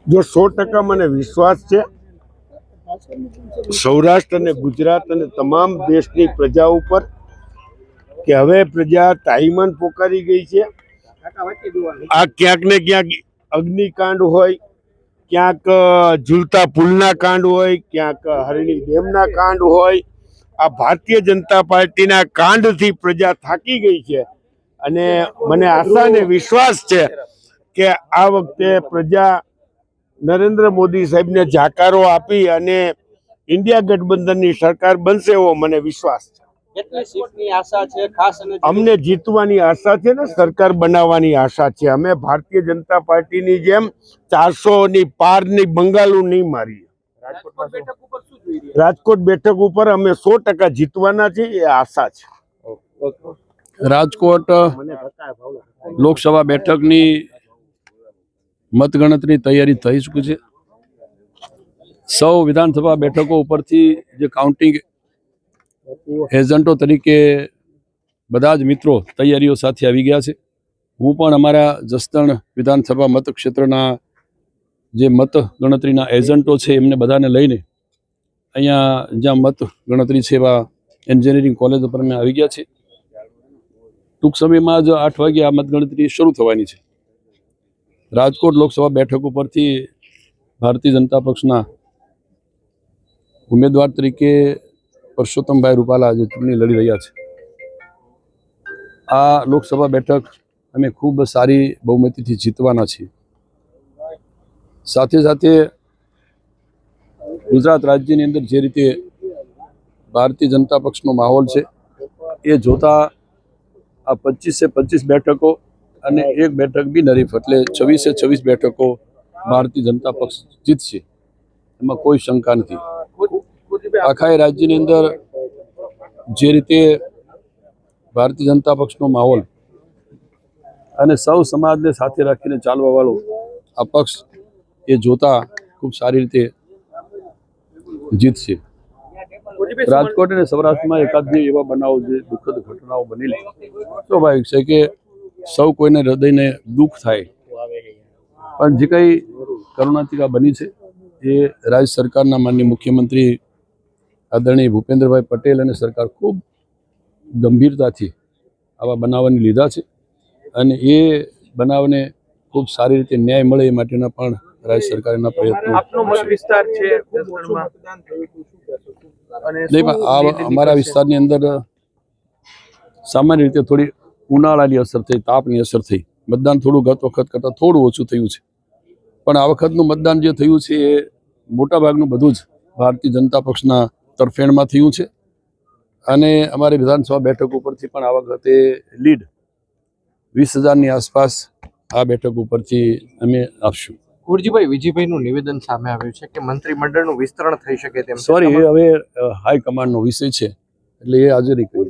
જો 100% મને વિશ્વાસ છે સૌરાષ્ટ્ર અને ગુજરાત અને તમામ દેશની પ્રજા ઉપર કે હવે પ્રજા તાઈમાન પોકારી ગઈ છે। આ ક્યાંક ને ક્યાંક અગ્નિકાંડ હોય, ક્યાંક ઝૂલતા પુલના કાંડ હોય, ક્યાંક હરણી ડેમના કાંડ હોય, આ ભારતીય જનતા પાર્ટીના કાંડથી પ્રજા થાકી ગઈ છે અને મને આશા અને વિશ્વાસ છે કે આ વખતે પ્રજા નરેન્દ્ર મોદી સાહેબને જાકારો આપી અને ઇન્ડિયા ગઠબંધનની સરકાર બનશે એવો મને વિશ્વાસ છે। કેટલી સીટની આશા છે ખાસ? અને અમને જીતવાની આશા છે ને સરકાર બનાવવાની આશા છે। અમે ભારતીય જનતા પાર્ટીની જેમ 400ની પારની બંગાળું નહીં મારીએ। રાજકોટ બેઠક ઉપર અમે 100% જીતવાના છે એ આશા છે। રાજકોટ લોકસભા બેઠકની મતગણતરી તૈયારી થઈ ચૂકી છે। સૌ વિધાનસભા બેઠકો ઉપરથી જે કાઉન્ટિંગ એજન્ટો તરીકે બધા જ મિત્રો તૈયારીઓ સાથે આવી ગયા છે। હું પણ અમારા જસદણ વિધાનસભા મતક્ષેત્રના જે મત ગણતરીના એજન્ટો છે એમને બધાને લઈને અહીંયા જ્યાં મત ગણતરી છે એવા એન્જિનિયરિંગ કોલેજ ઉપર અમે આવી ગયા છે। ટૂંક સમયમાં જ 8 વાગે આ મતગણતરી શરૂ થવાની છે। રાજકોટ લોકસભા બેઠક ઉપરથી ભારતીય જનતા પક્ષના ઉમેદવાર તરીકે પરસોત્તમભાઈ રૂપાલા જે ચૂંટણી લડી રહ્યા છે। આ લોકસભા બેઠક અમે ખૂબ સારી બહુમતીથી જીતવાના છીએ। સાથે સાથે ગુજરાત રાજ્યની અંદર જે રીતે ભારતીય જનતા પક્ષનો માહોલ છે એ જોતા આ 25 બેઠકો અને એક બેઠક બી નરીફ એટલે 26 બેઠકો ભારતીય જનતા પક્ષ જીતશે એમાં કોઈ શંકા નથી। આખા રાજ્યની અંદર જે રીતે ભારતીય જનતા પક્ષનો માહોલ અને સૌ સમાજને સાથે રાખીને ચાલવા વાળો આ પક્ષ એ જોતા ખૂબ સારી રીતે જીતશે। રાજકોટ અને સૌરાષ્ટ્રમાં એકાદ બે એવા બનાવો જે દુઃખદ ઘટનાઓ બનેલી સ્વાભાવિક છે કે સૌ કોઈને હૃદયને દુઃખ થાય, પણ જે કંઈ કરુણાંતિકા બની છે એ રાજ્ય સરકારના માનનીય મુખ્યમંત્રી આદરણીય ભૂપેન્દ્રભાઈ પટેલ અને સરકાર ખૂબ ગંભીરતાથી આવા બનાવોને લીધા છે અને એ બનાવને ખૂબ સારી રીતે ન્યાય મળે એ માટેના પણ રાજ્ય સરકારના પ્રયત્નો। અમારા વિસ્તારની અંદર સામાન્ય રીતે થોડી ઉનાળાની અસર થઈ, તાપની અસર થઈ, મતદાન થોડું ગત વખત કરતાં થોડું ઓછું થયું છે, પણ આ વખતનું મતદાન જે થયું છે એ મોટાભાગનું બધું જ ભારતીય જનતા પક્ષના તરફેણમાં થયું છે અને અમારી વિધાનસભા બેઠક ઉપરથી પણ આ વખતે લીડ 20,000ની આસપાસ આ બેઠક ઉપરથી અમે આપશું। કુરજીભાઈ, વિજયભાઈનું નિવેદન સામે આવ્યું છે કે મંત્રીમંડળનું વિસ્તરણ થઈ શકે તેમ। સોરી, એ હવે હાઈકમાન્ડનો વિષય છે એટલે એ આજે નહીં કહ્યું।